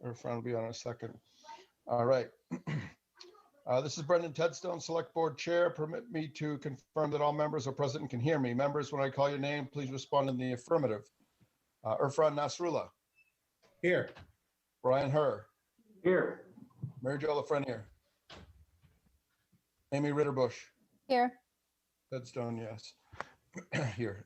Irfan will be on in a second. All right. This is Brendan Tedstone, Select Board Chair. Permit me to confirm that all members are present and can hear me. Members, when I call your name, please respond in the affirmative. Irfan Nasrullah. Here. Brian Herr. Here. Mary Jo Lafreniere. Amy Ritterbush. Here. Tedstone, yes. Here.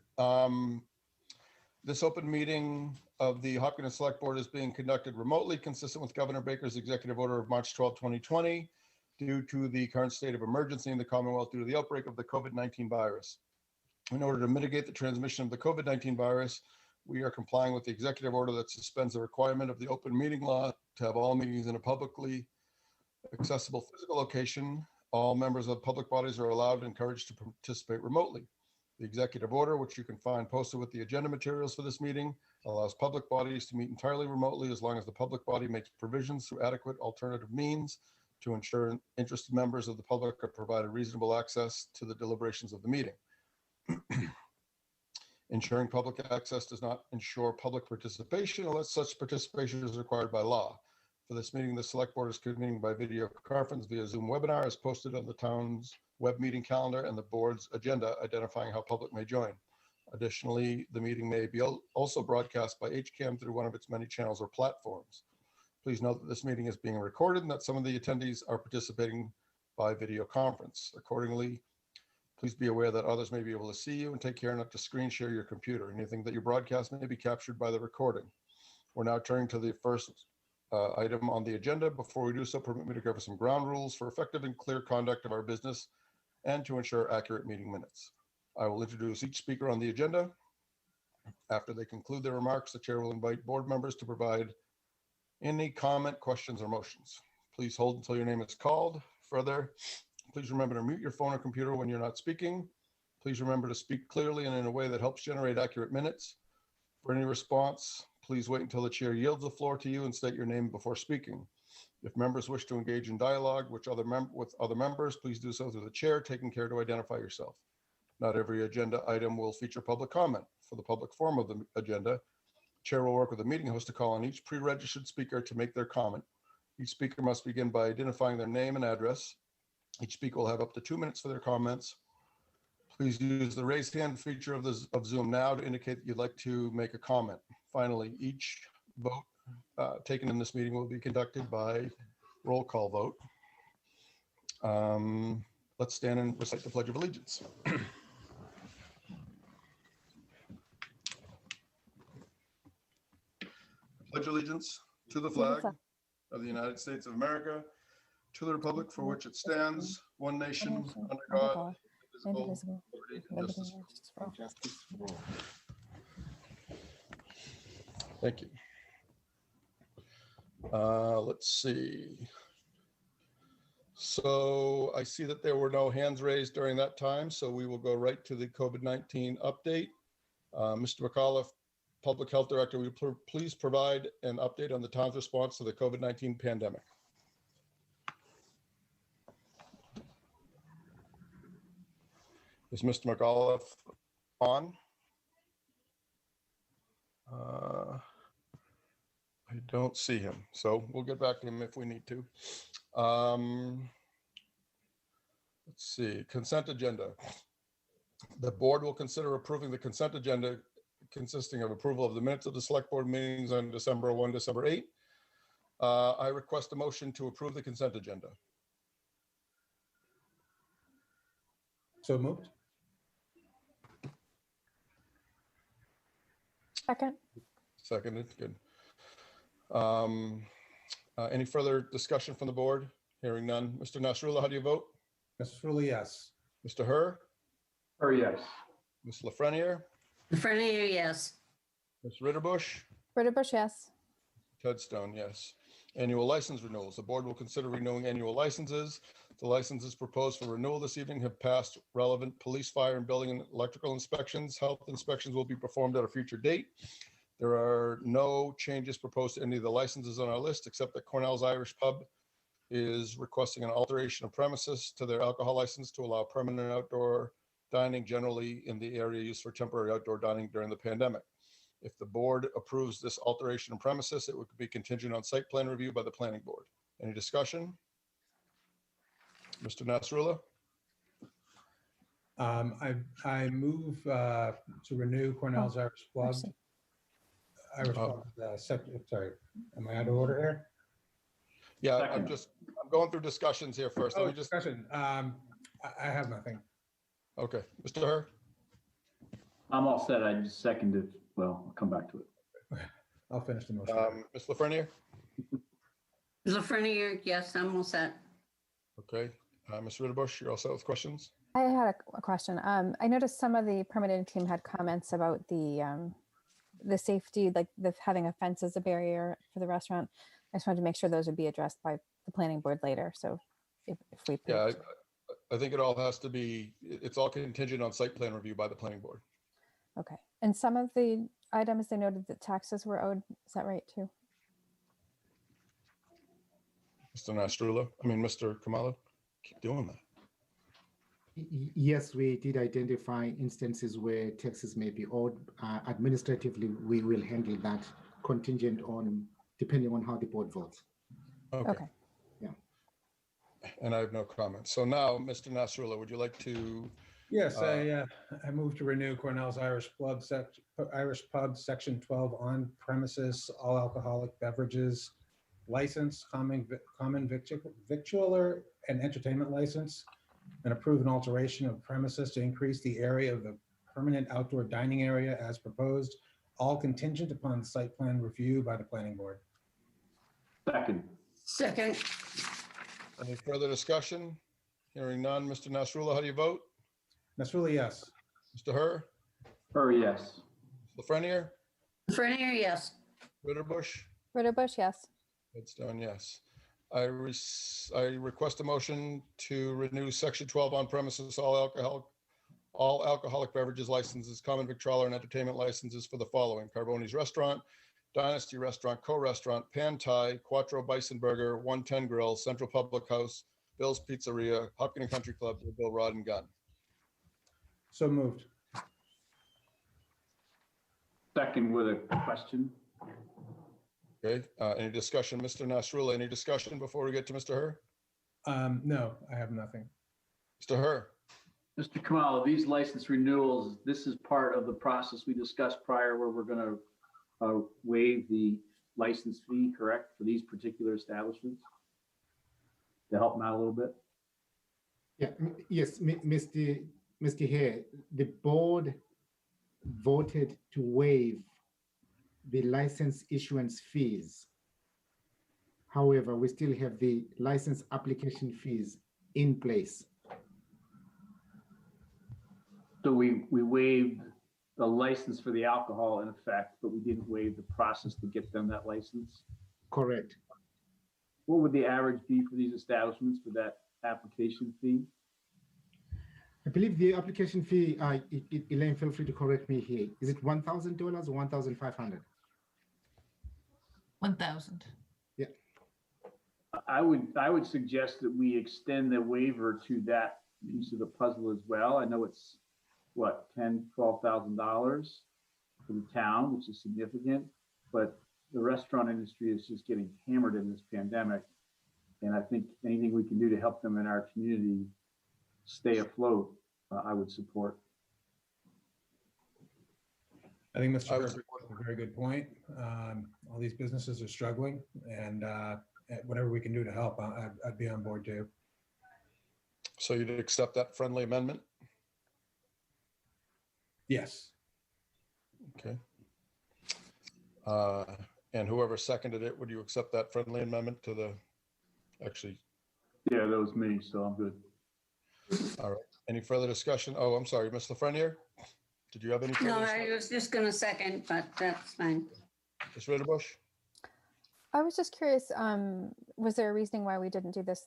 This open meeting of the Hopkins Select Board is being conducted remotely, consistent with Governor Baker's executive order of March 12, 2020, due to the current state of emergency in the Commonwealth due to the outbreak of the COVID-19 virus. In order to mitigate the transmission of the COVID-19 virus, we are complying with the executive order that suspends the requirement of the open meeting law to have all meetings in a publicly accessible physical location. All members of public bodies are allowed and encouraged to participate remotely. The executive order, which you can find posted with the agenda materials for this meeting, allows public bodies to meet entirely remotely as long as the public body makes provisions through adequate alternative means to ensure interested members of the public are provided reasonable access to the deliberations of the meeting. Ensuring public access does not ensure public participation unless such participation is required by law. For this meeting, the Select Board is convening by video conference via Zoom webinar as posted on the town's web meeting calendar and the board's agenda identifying how public may join. Additionally, the meeting may be also broadcast by HCAM through one of its many channels or platforms. Please note that this meeting is being recorded and that some of the attendees are participating by video conference. Accordingly, please be aware that others may be able to see you and take care not to screen share your computer. Anything that you broadcast may be captured by the recording. We're now turning to the first item on the agenda. Before we do so, permit me to cover some ground rules for effective and clear conduct of our business and to ensure accurate meeting minutes. I will introduce each speaker on the agenda. After they conclude their remarks, the chair will invite board members to provide any comment, questions, or motions. Please hold until your name is called. Further, please remember to mute your phone or computer when you're not speaking. Please remember to speak clearly and in a way that helps generate accurate minutes. For any response, please wait until the chair yields the floor to you and state your name before speaking. If members wish to engage in dialogue with other members, please do so through the chair, taking care to identify yourself. Not every agenda item will feature public comment. For the public forum of the agenda, chair will work with the meeting host to call on each pre-registered speaker to make their comment. Each speaker must begin by identifying their name and address. Each speaker will have up to 2 minutes for their comments. Please use the raise hand feature of Zoom now to indicate that you'd like to make a comment. Finally, each vote taken in this meeting will be conducted by roll call vote. Let's stand and recite the Pledge of Allegiance. Pledge allegiance to the flag of the United States of America, to the republic for which it stands, one nation, under God, indivisible, with liberty and justice for all. Thank you. Let's see. So I see that there were no hands raised during that time, so we will go right to the COVID-19 update. Mr. McAuliffe, Public Health Director, will you please provide an update on the town's response to the COVID-19 pandemic? Is Mr. McAuliffe on? I don't see him, so we'll get back to him if we need to. Let's see, consent agenda. The board will consider approving the consent agenda consisting of approval of the minutes of the select board meetings on December 1, December 8. I request a motion to approve the consent agenda. So moved. Second. Seconded, good. Any further discussion from the board? Hearing none. Mr. Nasrullah, how do you vote? Nasrullah, yes. Mr. Herr? Herr, yes. Ms. Lafreniere? Lafreniere, yes. Ms. Ritterbush? Ritterbush, yes. Tedstone, yes. Annual license renewals. The board will consider renewing annual licenses. The licenses proposed for renewal this evening have passed relevant police, fire, and building and electrical inspections. Health inspections will be performed at a future date. There are no changes proposed to any of the licenses on our list, except that Cornell's Irish Pub is requesting an alteration of premises to their alcohol license to allow permanent outdoor dining generally in the area used for temporary outdoor dining during the pandemic. If the board approves this alteration of premises, it would be contingent on site plan review by the planning board. Any discussion? Mr. Nasrullah? I move to renew Cornell's Irish Plug. Mercy. Irish Plug, sorry, am I out of order here? Yeah, Second. I'm going through discussions here first. Let Oh, me just, discussion. I have nothing. okay, Mr. Herr? I'm all set. I just seconded. Well, I'll come back to it. I'll finish the motion. Ms. Lafreniere? Lafreniere, yes, I'm all set. Okay, Ms. Ritterbusch, you're all set with questions? I had a question. I noticed some of the permitting team had comments about the safety, like having a fence as a barrier for the restaurant. I just wanted to make sure those would be addressed by the planning board later. So if we Yeah, I think it all has to be, it's all contingent on site plan review by the planning board. okay. And some of the items they noted that taxes were owed. Is that right too? Mr. Nasrullah, Mr. Kamala, keep doing that. Yes, we did identify instances where taxes may be owed. Administratively, we will handle that contingent on, depending on how the board votes. Okay. And I have no comments. So now, Mr. Nasrullah, would you like to, Yes, I move to renew Cornell's Irish Pub, Section 12 on premises, all alcoholic beverages license, common victualler and entertainment license, and approve an alteration of premises to increase the area of the permanent outdoor dining area as proposed, all contingent upon site plan review by the planning board. Second. Second, any further discussion? Hearing none. Mr. Nasrullah, how do you vote? Nasrullah, yes. Mr. Herr? Yes. Lafreniere? Lafreniere, yes. Ritterbusch? Ritterbusch, yes. Headstone, yes. I request a motion to renew section 12 on premises, all alcoholic beverages licenses, common victrola and entertainment licenses for the following: Carboni's Restaurant, Dynasty Restaurant, Co-Restaurant, Pan Thai, Quattro Bison Burger, 110 Grill, Central Public House, Bill's Pizzeria, Hopkins Country Club, Bill Rod and Gun. So moved. Second with a question. Okay, any discussion? Mr. Nasrullah, any discussion before we get to Mr. Herr? No, I have nothing. Mr. Herr? Mr. Kamala, these license renewals, this is part of the process we discussed prior where we're going to waive the license fee, correct, for these particular establishments? To help them out a little bit? Yeah, yes, Mr. Hare, the board voted to waive the license issuance fees. However, we still have the license application fees in place. So we waived the license for the alcohol in effect, but we didn't waive the process to get them that license. Correct. What would the average be for these establishments for that application fee? I believe the application fee, Elaine, feel free to correct me here. Is it $1,000 or $1,500? 1,000. I would suggest that we extend the waiver to that piece of the puzzle as well. I know it's what, $10,000, $12,000 for the town, which is significant, but the restaurant industry is just getting hammered in this pandemic. And I think anything we can do to help them in our community stay afloat, I would support. I think Mr. Herbert has a very good point. All these businesses are struggling, and whatever we can do to help, I'd be on board too. So you'd accept that friendly amendment? Yes. Okay. And whoever seconded it, would you accept that friendly amendment to the, actually, Yeah, that was me, so I'm good. all right. Any further discussion? Oh, I'm sorry, Ms. Lafreniere? Did you have any? No, further I discussion? was just gonna second, but that's fine. Ms. Ritterbusch? I was just curious, was there a reasoning why we didn't do this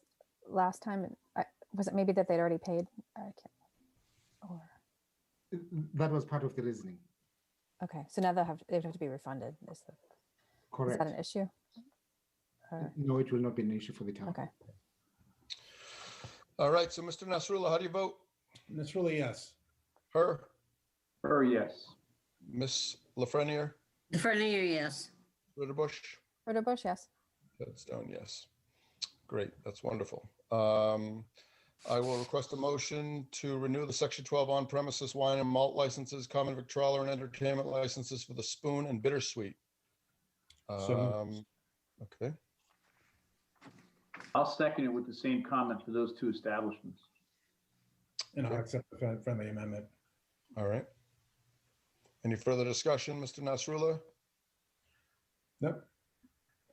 last time? Was it maybe that they'd already paid? I can't, or, That was part of the reasoning. okay, so now they'd have to be refunded. Is Correct. that an issue? Or- No, it will not be an issue for the town. Okay. All right, so Mr. Nasrullah, how do you vote? Nasrullah, yes. Her? Yes. Ms. Lafreniere? Fernier, yes. Ritterbush, Rhoda Bush, yes. Ted Stone, yes. Great, that's wonderful. I will request a motion to renew the Section 12 on-premises wine and malt licenses, common victrola and entertainment licenses for the Spoon and Bittersweet. So Okay, I'll second it with the same comment for those two establishments. and I'll accept the friendly amendment. all right. Any further discussion, Mr. Nasrullah? Nope.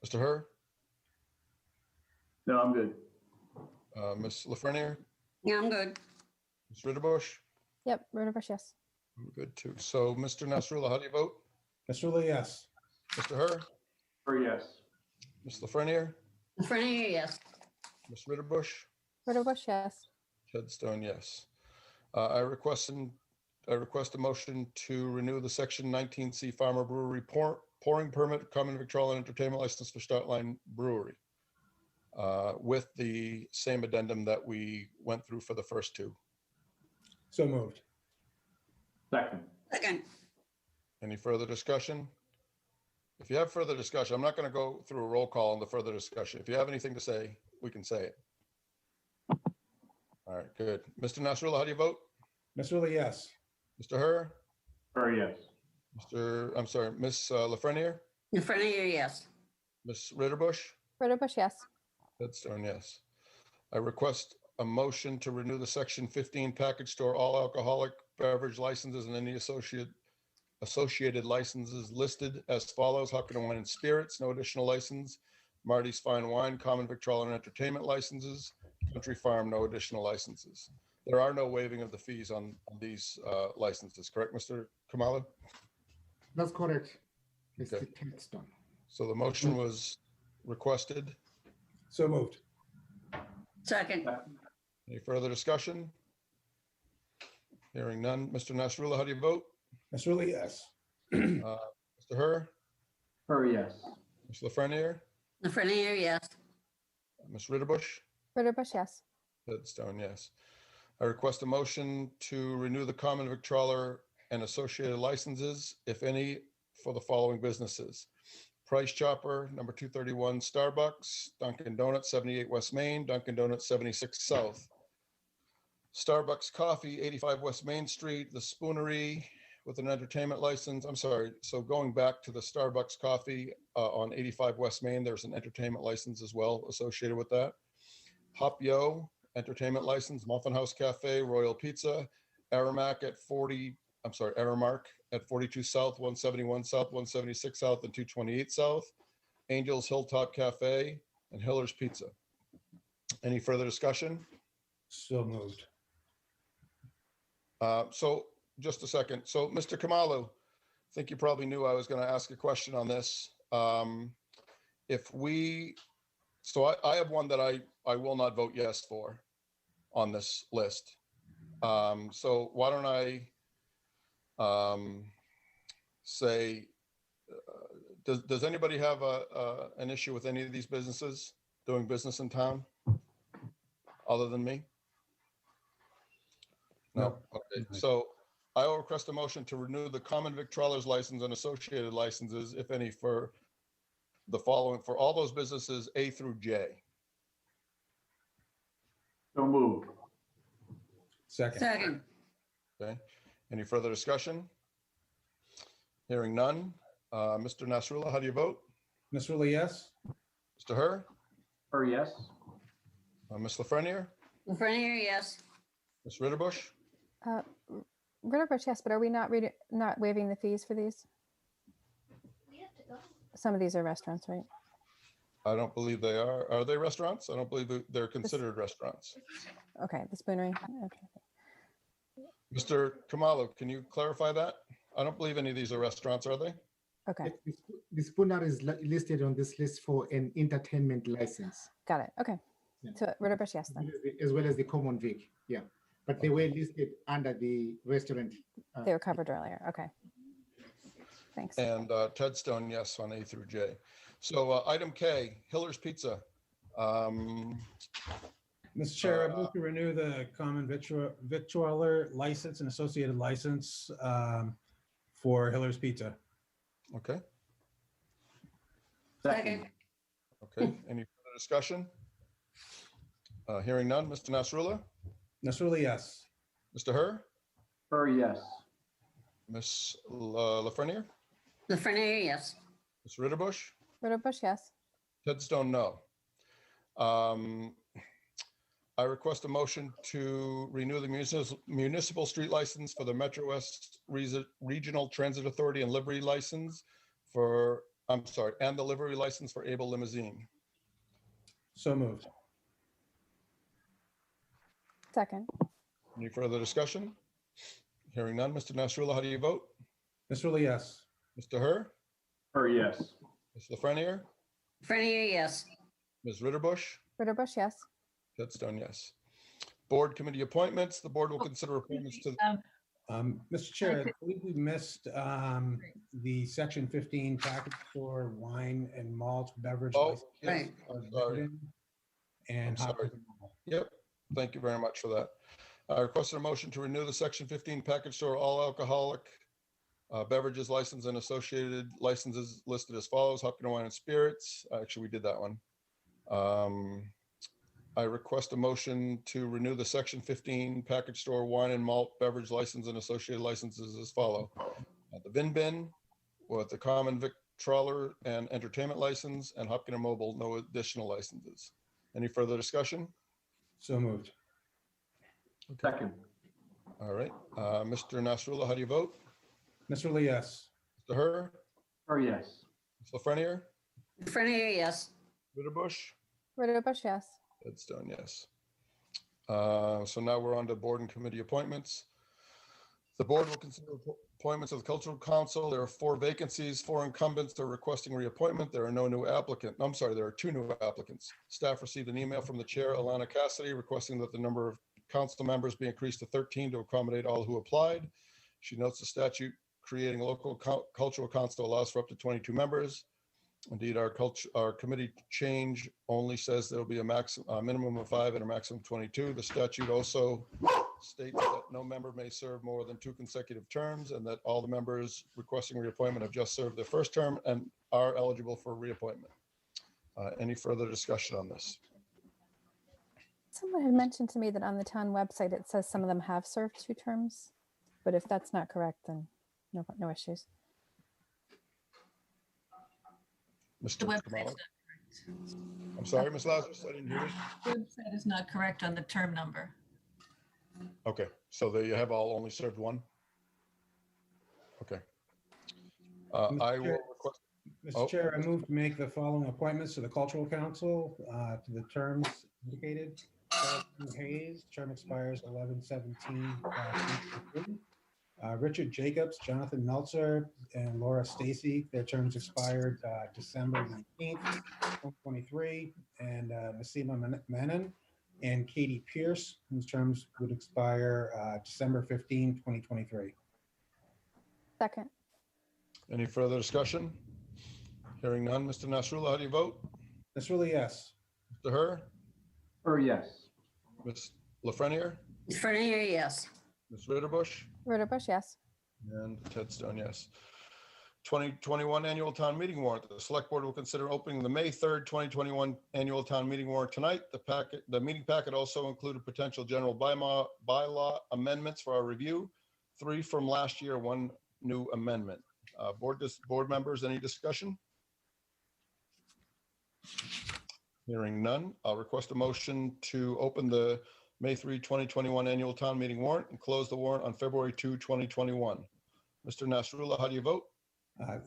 Mr. Herr? No, I'm good. Ms. Lafreniere? Yeah, I'm good. Ms. Ritterbush? Yep, Rhoda Bush, yes. I'm good too. So, Mr. Nasrullah, how do you vote? Mr. Lee, yes. Mr. Herr? Or yes. Ms. Lafreniere? Fernier, yes. Ms. Ritterbush? Rhoda Bush, yes. Ted Stone, yes. I request a motion to renew the Section 19C Farmer Brewery pouring permit, common victrola and entertainment license for Startline Brewery, with the same addendum that we went through for the first two. So moved. Second. Second. Any further discussion? If you have further discussion, I'm not going to go through a roll call on the further discussion. If you have anything to say, we can say it. All right, good. Mr. Nasrullah, how do you vote? Mr. Lee, yes. Mr. Herr? Or yes. Ms. Lafreniere? Fernier, yes. Ms. Ritterbush? Rhoda Bush, yes. Ted Stone, yes. I request a motion to renew the Section 15 package store all alcoholic beverage licenses and any associated licenses listed as follows: Huckett Wine and Spirits, no additional license; Marty's Fine Wine, common victrola and entertainment licenses; Country Farm, no additional licenses. There are no waiving of the fees on these licenses, correct, Mr. Kamala? That's correct, Mr. Okay. Ted Stone. So the motion was requested. So moved. Second. Any further discussion? Hearing none. Mr. Nasrullah, how do you vote? Mr. Lee, yes. Mr. Herr? Or yes. Ms. Lafreniere? Fernier, yes. Ms. Ritterbush? Rhoda Bush, yes. Ted Stone, yes. I request a motion to renew the common victrola and associated licenses, if any, for the following businesses: Price Chopper, number 231 Starbucks; Dunkin' Donuts, 78 West Main; Dunkin' Donuts, 76 South; Starbucks Coffee, 85 West Main Street; The Spoonery with an entertainment license. I'm sorry, so going back to the Starbucks Coffee on 85 West Main, there's an entertainment license as well associated with that. Hop Yo, entertainment license; Muffin House Cafe, Royal Pizza; Aramark at 42 South, 171 South, 176 South, and 228 South; Angel's Hilltop Cafe, and Hiller's Pizza. Any further discussion? So moved. So just a second. So Mr. Kamalu, I think you probably knew I was going to ask a question on this. I have one that I will not vote yes for on this list. So why don't I say, does anybody have an issue with any of these businesses doing business in town other than me? No. Okay. So I will request a motion to renew the common victrolas license and associated licenses, if any, for the following, for all those businesses A through J. So moved. Second. Second. Okay. Any further discussion? Hearing none. Mr. Nasrullah, how do you vote? Mr. Lee, yes. Mr. Herr? Or yes. Ms. Lafreniere? Fernier, yes. Ms. Ritterbush? Rhoda Bush, yes, but are we not waiving the fees for these? Some of these are restaurants, right? I don't believe they are. Are they restaurants? I don't believe they're considered restaurants. Okay, the Spoonery. Okay. Mr. Kamalu, can you clarify that? I don't believe any of these are restaurants, are they? Okay, The Spooner is listed on this list for an entertainment license, got it. Okay. Yeah. So Rhoda Bush, yes, then. as well as the common vic. Yeah, but they were listed under the restaurant. They were covered earlier. Okay. Thanks. And Ted Stone, yes, on A through J. So item K, Hiller's Pizza. Mr. Chair, I move to renew the common victualler license and associated license for Hiller's Pizza. Okay, Second. okay. Any further discussion? Hearing none. Mr. Nasrullah, Nasrullah, yes. Mr. Herr, Yes. Ms. Lafreniere, Lafreniere, yes. Ms. Ritterbush, Ritterbush, yes. Ted Stone, no. I request a motion to renew the municipal street license for the Metro West Regional Transit Authority and livery license for, and the livery license for Able Limousine. So moved. Second. Any further discussion? Hearing none. Mr. Nasrullah, how do you vote? Nasrullah, yes. Mr. Herr, Yes. Ms. Lafreniere, Lafreniere, yes. Ms. Ritterbush, Ritterbush, yes. Ted Stone, yes. Board committee appointments. The board will consider appointments to, Mr. Chair, I believe we missed the section 15 package store wine and malt beverage. oh, license yes, Right. for sorry. Linden And I'm sorry. Hopkins and Malt. Yep, thank you very much for that. I requested a motion to renew the section 15 package store all alcoholic beverages license and associated licenses listed as follows: Hopkins Wine and Spirits. Actually, we did that one. I request a motion to renew the section 15 package store wine and malt beverage license and associated licenses as follow: the Vin Bin with the common victrola and entertainment license, and Hopkins Mobile, no additional licenses. Any further discussion? So moved. Second. All right, Mr. Nasrullah, how do you vote? Nasrullah, yes. Mr. Herr, Yes. Ms. Lafreniere, Lafreniere, yes. Ritterbush, Ritterbush, yes. Ted Stone, yes. So now we're on to board and committee appointments. The board will consider appointments of the Cultural Council. There are 4 vacancies, 4 incumbents are requesting reappointment. There are no new applicants. I'm sorry, there are 2 new applicants. Staff received an email from the chair, Alana Cassidy, requesting that the number of council members be increased to 13 to accommodate all who applied. She notes the statute creating a local cultural council allows for up to 22 members. Indeed, our committee change only says there will be a minimum of 5 and a maximum of 22. The statute also states that no member may serve more than 2 consecutive terms, and that all the members requesting reappointment have just served their first term and are eligible for reappointment. Any further discussion on this? Someone had mentioned to me that on the town website, it says some of them have served 2 terms, but if that's not correct, then no issues. The Mr. website's Kamala? not correct. I'm sorry, Ms. Lazarus, I didn't hear you. The website is not correct on the term number. Okay, so they have all only served 1? Okay. Mr. I will Chair. request, Mr. Oh. Chair, I move to make the following appointments to the Cultural Council to the terms indicated. Charles Hayes, term expires 11/17. Richard Jacobs, Jonathan Meltzer, and Laura Stacy, their terms expired December 19th, 2023. And Nasima Menon and Katie Pierce, whose terms would expire December 15, 2023. Second. any further discussion? Hearing none. Mr. Nasrullah, how do you vote? Nasrullah, yes. Mr. Herr, Yes. Ms. Lafreniere, Lafreniere, yes. Ms. Ritterbush, Ritterbush, yes. and Ted Stone, yes. 2021 annual town meeting warrant. The select board will consider opening the May 3rd, 2021 annual town meeting warrant tonight. The meeting packet also included potential general bylaw amendments for our review, 3 from last year, 1 new amendment. Board members, any discussion? Hearing none, I'll request a motion to open the May 3, 2021 annual town meeting warrant and close the warrant on February 2, 2021. Mr. Nasrullah, how do you vote?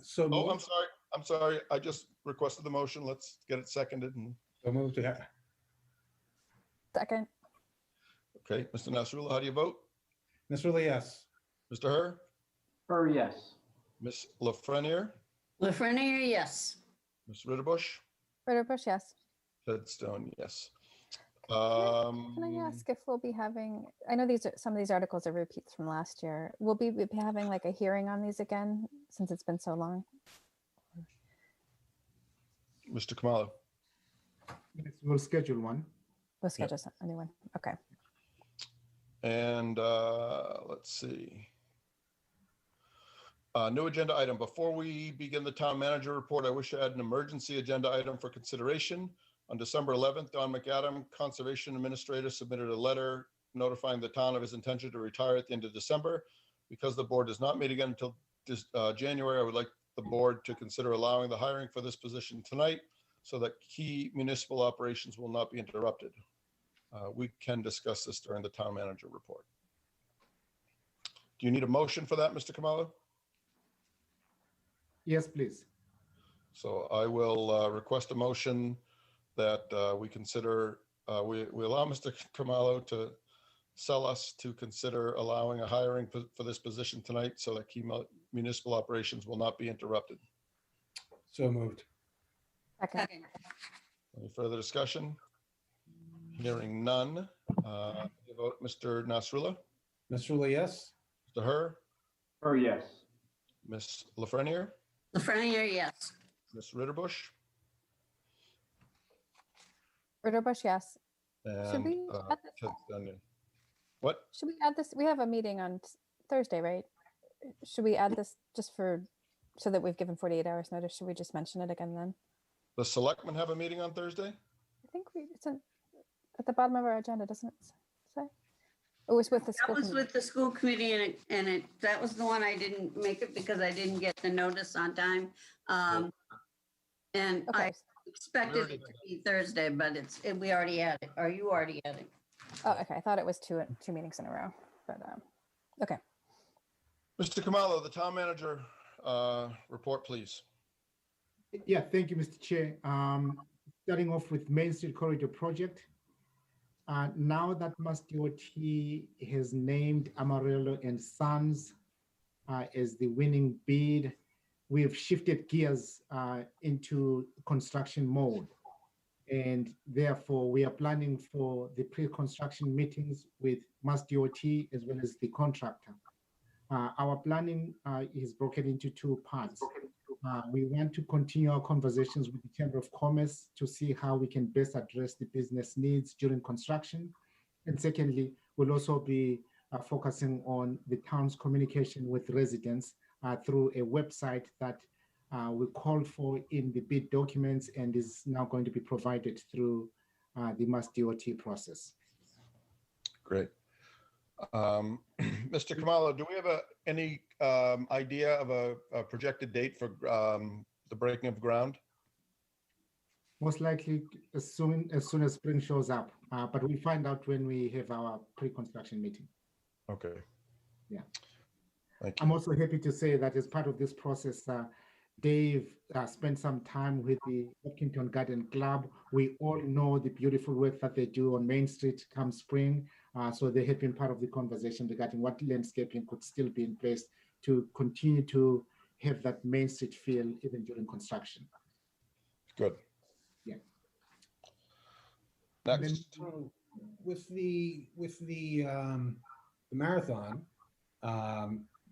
So Oh, moved. I'm sorry. I just requested the motion. Let's get it seconded. And So moved. Second. okay, Mr. Nasrullah, how do you vote? Nasrullah, yes. Mr. Herr, Yes. Ms. Lafreniere, Lafreniere, yes. Ms. Ritterbush, Ritterbush, yes. Ted Stone, yes. Can I ask if we'll be having, I know some of these articles are repeats from last year. Will we be having like a hearing on these again since it's been so long? Mr. Kamala, Yes, we'll schedule one. We'll schedule a new one. Okay. and let's see. New agenda item. Before we begin the town manager report, I wish to add an emergency agenda item for consideration. On December 11th, Don McAdam, Conservation Administrator, submitted a letter notifying the town of his intention to retire at the end of December. Because the board does not meet again until January, I would like the board to consider allowing the hiring for this position tonight so that key municipal operations will not be interrupted. We can discuss this during the town manager report. Do you need a motion for that, Mr. Kamalo? Yes, please. So I will request a motion that we consider, we allow Mr. Kamalo to sell us to consider allowing a hiring for this position tonight so that key municipal operations will not be interrupted. So moved. Second. Second. Any further discussion? Hearing none. You vote, Mr. Nasrullah, Mr. Rula, yes? Mr. Herr, Or yes. Ms. Lafreniere, Lafreniere, yes. Ms. Ritterbush, Ritterbush, yes. and we add this? Ted Stanley. What? Should we add this? We have a meeting on Thursday, right? Should we add this just so that we've given 48 hours notice? Should we just mention it again then? The selectmen have a meeting on Thursday? I think it's at the bottom of our agenda, doesn't it say? It was with the That school was committee. with the school committee and that was the one I didn't make it because I didn't get the notice on time. And I Okay. expected it to be Thursday, but we already had it, or you already had it. Oh, okay. I thought it was two meetings in a row, but okay. Mr. Kamalo, the town manager report, please. Yeah, thank you, Mr. Chair. Starting off with Main Street Corridor Project. Now that Mass DOT has named Amarillo and Sons as the winning bid, we've shifted gears into construction mode. And therefore, we are planning for the pre-construction meetings with Mass DOT as well as the contractor. Our planning is broken into two parts. We want to continue our conversations with the Chamber of Commerce to see how we can best address the business needs during construction. And secondly, we'll also be focusing on the town's communication with residents through a website that we called for in the bid documents and is now going to be provided through the Mass DOT process. Great. Mr. Kamalo, do we have any idea of a projected date for the breaking of ground? Most likely as soon as spring shows up, but we'll find out when we have our pre-construction meeting. Okay. Yeah. Thank you. I'm also happy to say that as part of this process, Dave spent some time with the Hopkinton Garden Club. We all know the beautiful work that they do on Main Street come spring. So they have been part of the conversation regarding what landscaping could still be in place to continue to have that Main Street feel even during construction. Good. Yeah. Next. With the marathon,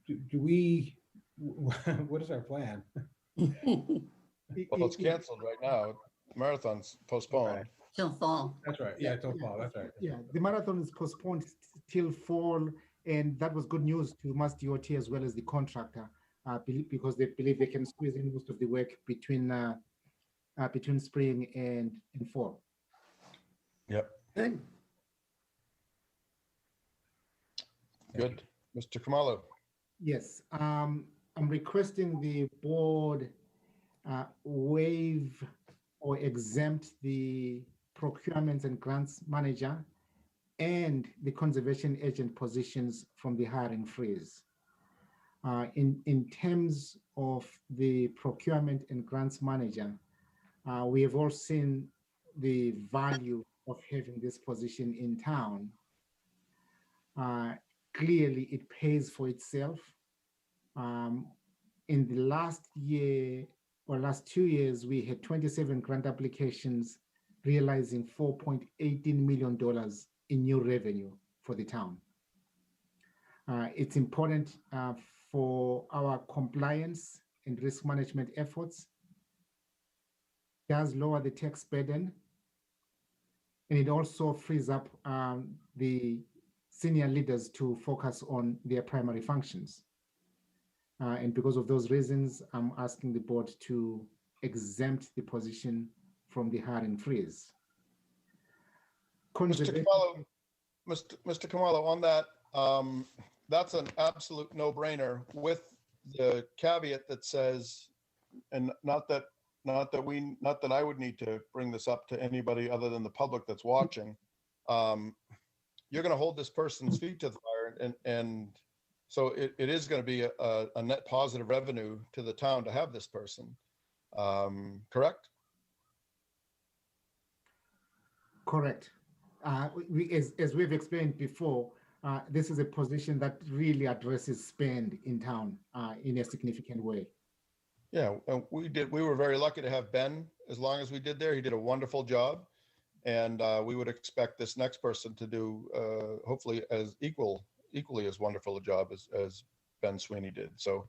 do we? What is our plan? Well, it's canceled right now. Marathon's postponed. Okay. Till fall. That's right. Yeah, till fall. That's right. Yeah, the marathon is postponed till fall, and that was good news to Mass DOT as well as the contractor, because they believe they can squeeze in most of the work between spring and fall. Yep. Good. Good. Mr. Kamalo. Yes, I'm requesting the board waive or exempt the procurement and grants manager and the conservation agent positions from the hiring freeze. In terms of the procurement and grants manager, we have all seen the value of having this position in town. Clearly, it pays for itself. In the last year or last 2 years, we had 27 grant applications realizing $4.18 million in new revenue for the town. It's important for our compliance and risk management efforts. It does lower the tax burden, and it also frees up the senior leaders to focus on their primary functions. And because of those reasons, I'm asking the board to exempt the position from the hiring freeze. Mr. Kamalo, Mr. Kamalo, on that, that's an absolute no-brainer with the caveat that says, and not that I would need to bring this up to anybody other than the public that's watching. You're going to hold this person's feet to the fire, and so it is going to be a net positive revenue to the town to have this person. Correct? Correct. As we've explained before, this is a position that really addresses spend in town in a significant way. Yeah, and we were very lucky to have Ben as long as we did there. He did a wonderful job. And we would expect this next person to do hopefully as equally as wonderful a job as Ben Sweeney did. So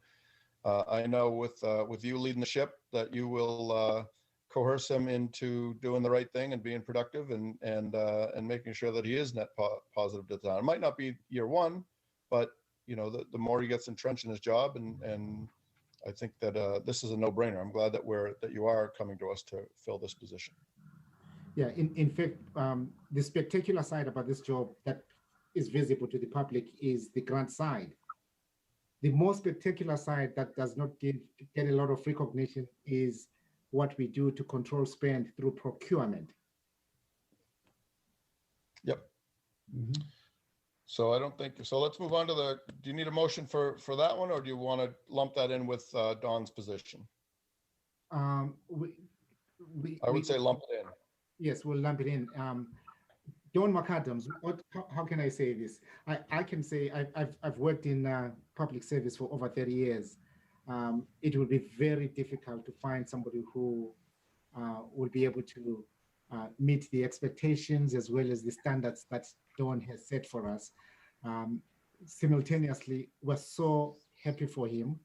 I know with you leading the ship that you will coerce him into doing the right thing and being productive and making sure that he is net positive to the town. It might not be year one, but you know the more he gets entrenched in his job, and I think that this is a no-brainer. I'm glad that you are coming to us to fill this position. Yeah, in fact, the spectacular side about this job that is visible to the public is the grant side. The most spectacular side that does not get a lot of recognition is what we do to control spend through procurement. Yep. Mhm. So I don't think, so let's move on to do you need a motion for that one, or do you want to lump that in with Dawn's position? I would say lump it in. Yes, we'll lump it in. Dawn McAdams, how can I say this? I can say I've worked in public service for over 30 years. It will be very difficult to find somebody who will be able to meet the expectations as well as the standards that Dawn has set for us. Simultaneously, we're so happy for him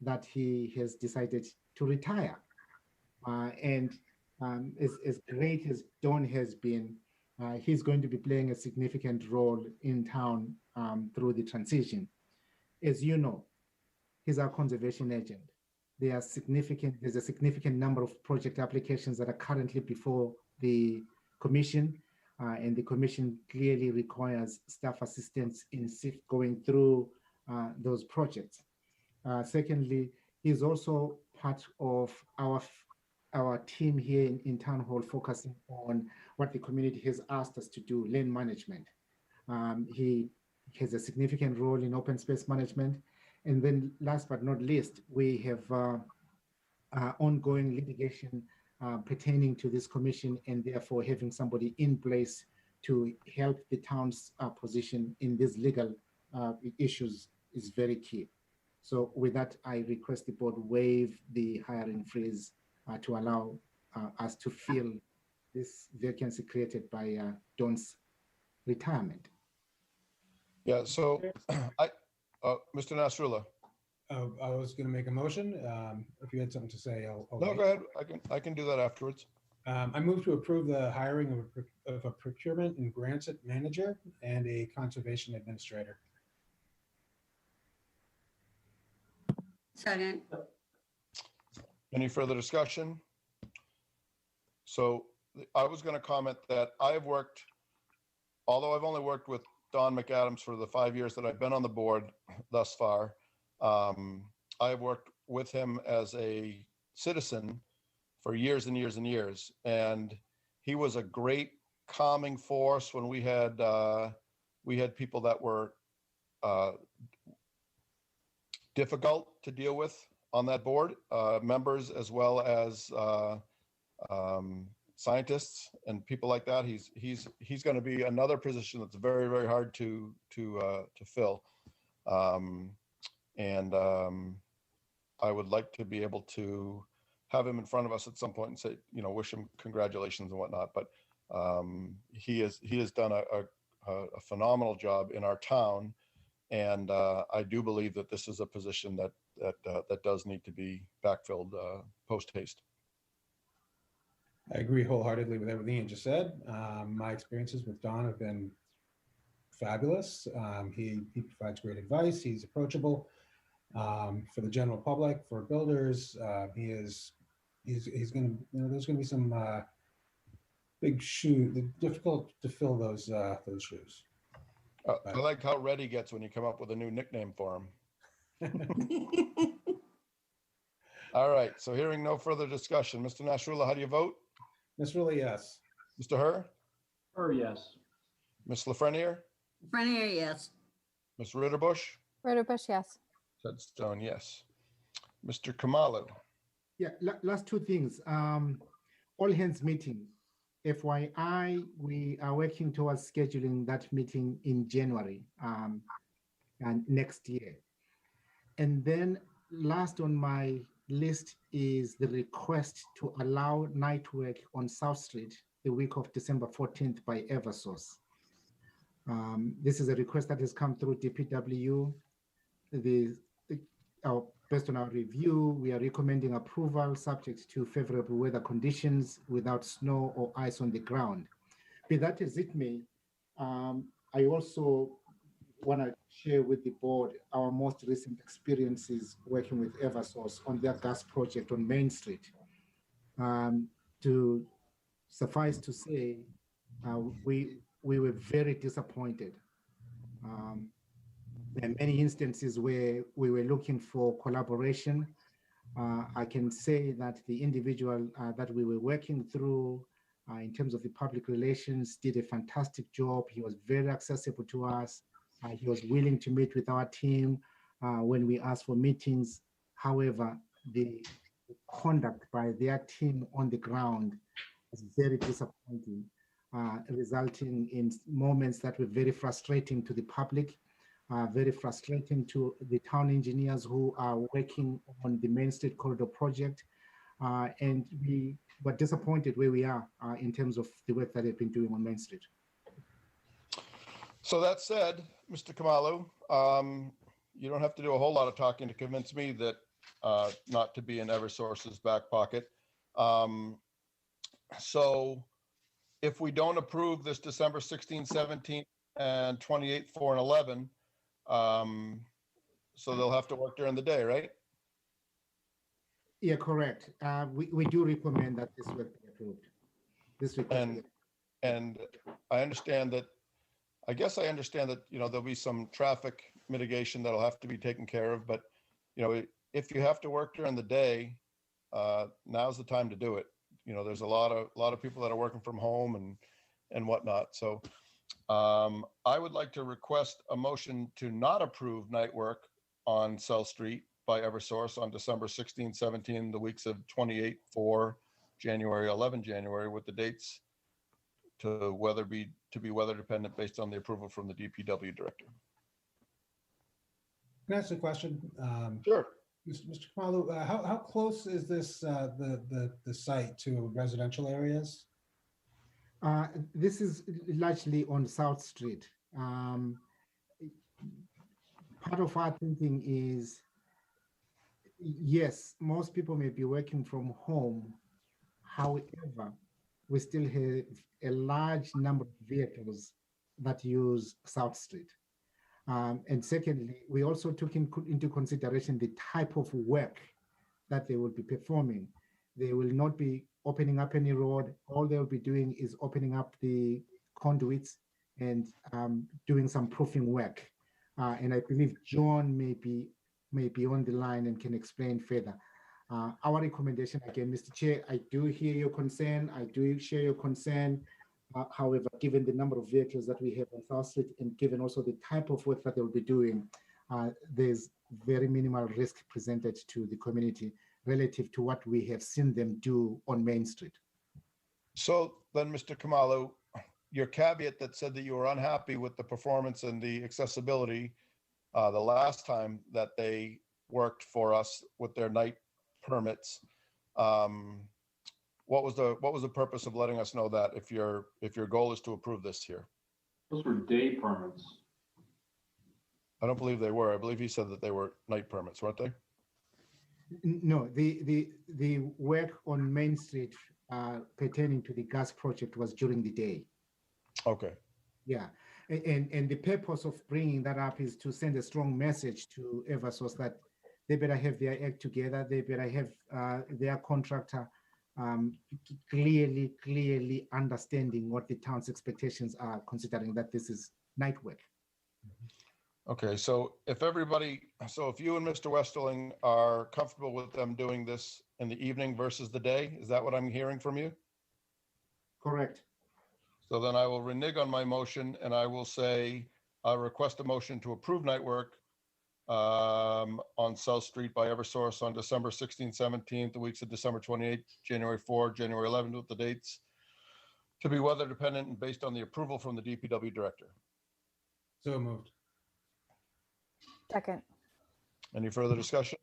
that he has decided to retire. As great as Dawn has been, he's going to be playing a significant role in town through the transition. As you know, he's our conservation agent. There's a significant number of project applications that are currently before the commission, and the commission clearly requires staff assistance in going through those projects. Secondly, he's also part of our team here in Town Hall, focusing on what the community has asked us to do, land management. He has a significant role in open space management. And then last but not least, we have ongoing litigation pertaining to this commission, and therefore having somebody in place to help the town's position in these legal issues is very key. So with that, I request the board waive the hiring freeze to allow us to fill this vacancy created by Dawn's retirement. Yeah, so Mr. Nasrullah. I was going to make a motion. If you had something to say, I'll No, wait. go ahead. I can do that afterwards. I move to approve the hiring of a procurement and grants manager and a conservation administrator. Second. Any further discussion? So I was going to comment that although I've only worked with Don McAdams for the 5 years that I've been on the board thus far, I've worked with him as a citizen for years and years and years. And he was a great calming force when we had people that were difficult to deal with on that board, members as well as scientists and people like that. He's going to be another position that's very, very hard to fill. I would like to be able to have him in front of us at some point and say, wish him congratulations and whatnot. But he has done a phenomenal job in our town. And I do believe that this is a position that does need to be backfilled post haste. I agree wholeheartedly with everything you just said. My experiences with Don have been fabulous. He provides great advice. He's approachable. for the general public, for builders. He's going to, there's going to be some big difficult to fill those shoes. I like how red he gets when you come up with a new nickname for him. All right, so hearing no further discussion, Mr. Nasrullah, how do you vote? Ms. Rulli, yes. Mr. Herr? Yes. Ms. Lafreniere? Frenier, yes. Ms. Ritterbusch? Ritterbusch, yes. Ted Stone, yes. Mr. Kamalu? Yeah, last two things. All hands meeting. FYI, we are working towards scheduling that meeting in January and next year. And then last on my list is the request to allow night work on South Street the week of December 14th by Eversource. This is a request that has come through DPW. Based on our review, we are recommending approval subject to favorable weather conditions without snow or ice on the ground. Be that as it may, I also want to share with the board our most recent experiences working with Eversource on their gas project on Main Street. To suffice to say, we were very disappointed. There are many instances where we were looking for collaboration. I can say that the individual that we were working through in terms of the public relations did a fantastic job. He was very accessible to us. He was willing to meet with our team when we asked for meetings. However, the conduct by their team on the ground was very disappointing, resulting in moments that were very frustrating to the public, very frustrating to the town engineers who are working on the Main Street Corridor project. And we were disappointed where we are in terms of the work that they've been doing on Main Street. So that said, Mr. Kamalu, you don't have to do a whole lot of talking to convince me that not to be in Eversource's back pocket. So if we don't approve this December 16th, 17th, and 28th, 4 and 11, so they'll have to work during the day, right? Yeah, correct. We do recommend that this work be approved. This request. And I understand that, I guess I understand that, there'll be some traffic mitigation that'll have to be taken care of, but, if you have to work during the day, now's the time to do it. There's a lot of people that are working from home and whatnot. So I would like to request a motion to not approve night work on South Street by Eversource on December 16, 17, the weeks of 28, 4, January, 11, January, with the dates to be weather dependent based on the approval from the DPW director. Can I ask a question? Sure. Mr. Kamalu, how close is this the site to residential areas? This is largely on South Street. Part of our thinking is, yes, most people may be working from home. However, we still have a large number of vehicles that use South Street. And secondly, we also took into consideration the type of work that they will be performing. They will not be opening up any road. All they'll be doing is opening up the conduits and doing some proofing work. And I believe John may be on the line and can explain further. Our recommendation, again, Mr. Chair, I do hear your concern. I do share your concern. However, given the number of vehicles that we have on South Street and given also the type of work that they'll be doing, there's very minimal risk presented to the community relative to what we have seen them do on Main Street. So then, Mr. Kamalu, your caveat that said that you were unhappy with the performance and the accessibility the last time that they worked for us with their night permits, what was the purpose of letting us know that if your goal is to approve this here? Those were day permits. I don't believe they were. I believe he said that they were night permits, weren't they? No, the work on Main Street pertaining to the gas project was during the day. Okay. Yeah, and the purpose of bringing that up is to send a strong message to Eversource that they better have their act together. They better have their contractor clearly understanding what the town's expectations are, considering that this is night work. Okay, so if you and Mr. Westerling are comfortable with them doing this in the evening versus the day, is that what I'm hearing from you? Correct. So then I will renege on my motion and I will say, I request a motion to approve night work on South Street by Eversource on December 16th, 17th, the weeks of December 28th, January 4th, January 11th, with the dates to be weather dependent and based on the approval from the DPW director. So moved. Second. Any further discussion?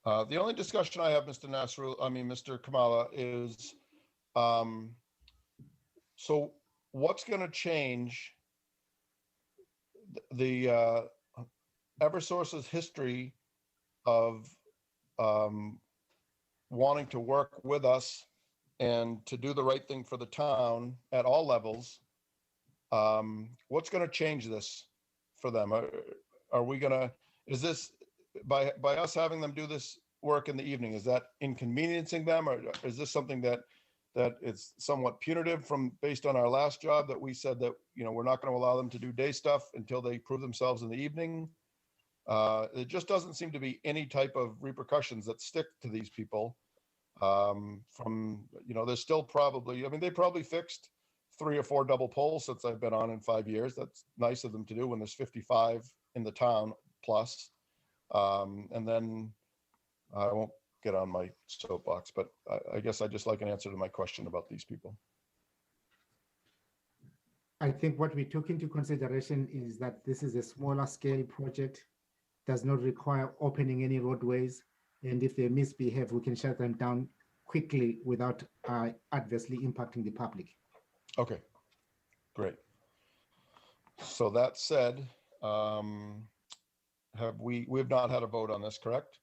The only discussion I have, Mr. Kamala, is so what's going to change the Eversource's history of wanting to work with us and to do the right thing for the town at all levels? What's going to change this for them? Are we going to, is this by us having them do this work in the evening, is that inconveniencing them, or is this something that it's somewhat punitive from based on our last job that we said that, we're not going to allow them to do day stuff until they prove themselves in the evening? It just doesn't seem to be any type of repercussions that stick to these people. There's still probably, they probably fixed 3 or 4 double poles since I've been on in 5 years. That's nice of them to do when there's 55 in the town plus. And then I won't get on my soapbox, but I guess I just like an answer to my question about these people. I think what we took into consideration is that this is a smaller scale project, does not require opening any roadways. And if they misbehave, we can shut them down quickly without adversely impacting the public. Okay, great. So that said, we've not had a vote on this, correct?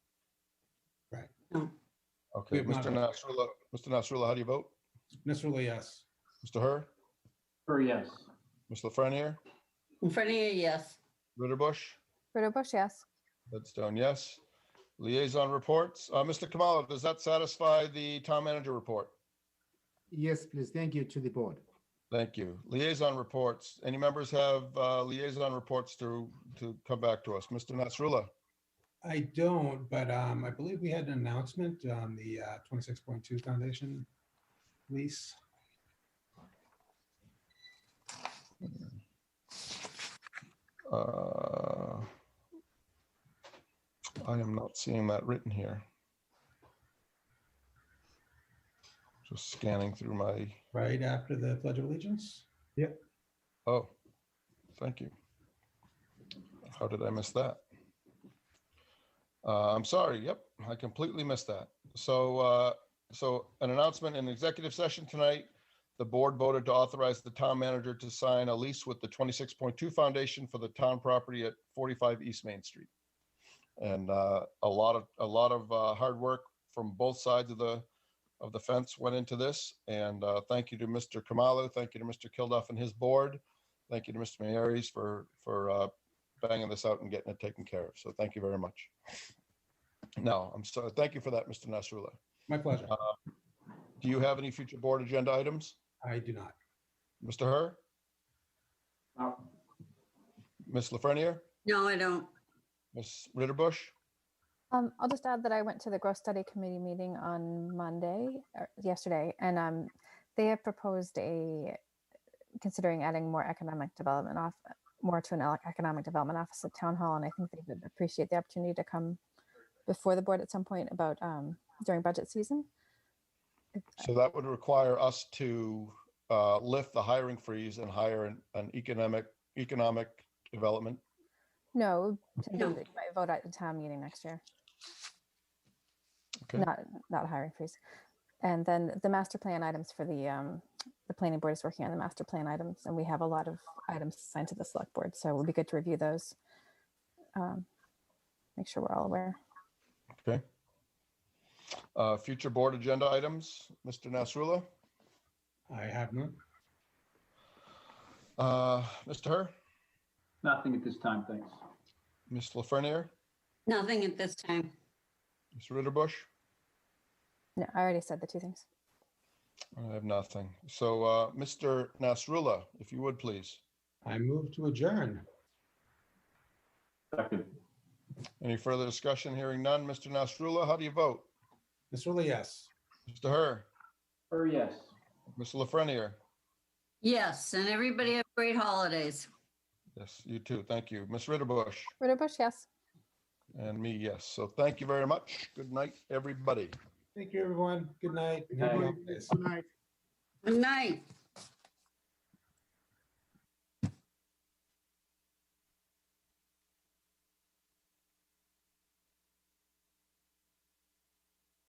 Right. No. Okay, We have Mr. not. Nasrullah, how do you vote? Nasrullah, yes. Mr. Herr? Yes. Ms. Lafreniere? In front of you, yes. Ritterbusch? Ritterbusch, yes. Redstone, yes. Liaison reports. Mr. Kamala, does that satisfy the town manager report? Yes, please. Thank you to the board. Thank you. Liaison reports. Any members have liaison reports to come back to us? Mr. Nasrullah? I don't, but I believe we had an announcement on the 26.2 Foundation lease. I am not seeing that written here. Just scanning through my, Right after the Pledge of Allegiance? oh, thank you. How did I miss that? I'm sorry. Yep, I completely missed that. So an announcement in executive session tonight. The board voted to authorize the town manager to sign a lease with the 26.2 Foundation for the town property at 45 East Main Street. And a lot of hard work from both sides of the fence went into this. And thank you to Mr. Kamalu. Thank you to Mr. Kilduff and his board. Thank you to Mr. Mayeres for banging this out and getting it taken care of. So thank you very much. Now, I'm sorry. Thank you for that, Mr. Nasrullah. My pleasure. Do you have any future board agenda items? I do not. Mr. Herr? No. Ms. Lafreniere? No, I don't. Ms. Ritterbusch? I'll just add that I went to the growth study committee meeting on yesterday, and they have proposed considering adding more economic development to an economic development office at town hall, and I think they would appreciate the opportunity to come before the board at some point about during budget season. So that would require us to lift the hiring freeze and hire an economic development. No, No. you might vote at the town meeting next year. Okay. Not hiring freeze. And then the master plan items for the planning board is working on the master plan items, and we have a lot of items assigned to the select board. So it would be good to review those. Make sure we're all aware. Okay. Future board agenda items, Mr. Nasrullah? I have none. Mr. Herr? Nothing at this time, thanks. Ms. Lafreniere? Nothing at this time. Ms. Ritterbusch? No, I already said the two things. I have nothing. So, Mr. Nasrullah, if you would, please. I move to adjourn. Second. Any further discussion? Hearing none. Mr. Nasrullah, how do you vote? Ms. Rulla, yes. Mr. Herr? Yes. Mr. Lafreniere? Yes, and everybody have great holidays. Yes, you too. Thank you. Ms. Ritterbusch? Ritterbusch, yes. And me, yes. So thank you very much. Good night, everybody. Thank you, everyone. Good night. Good night. Happy holidays. Good night. Good night.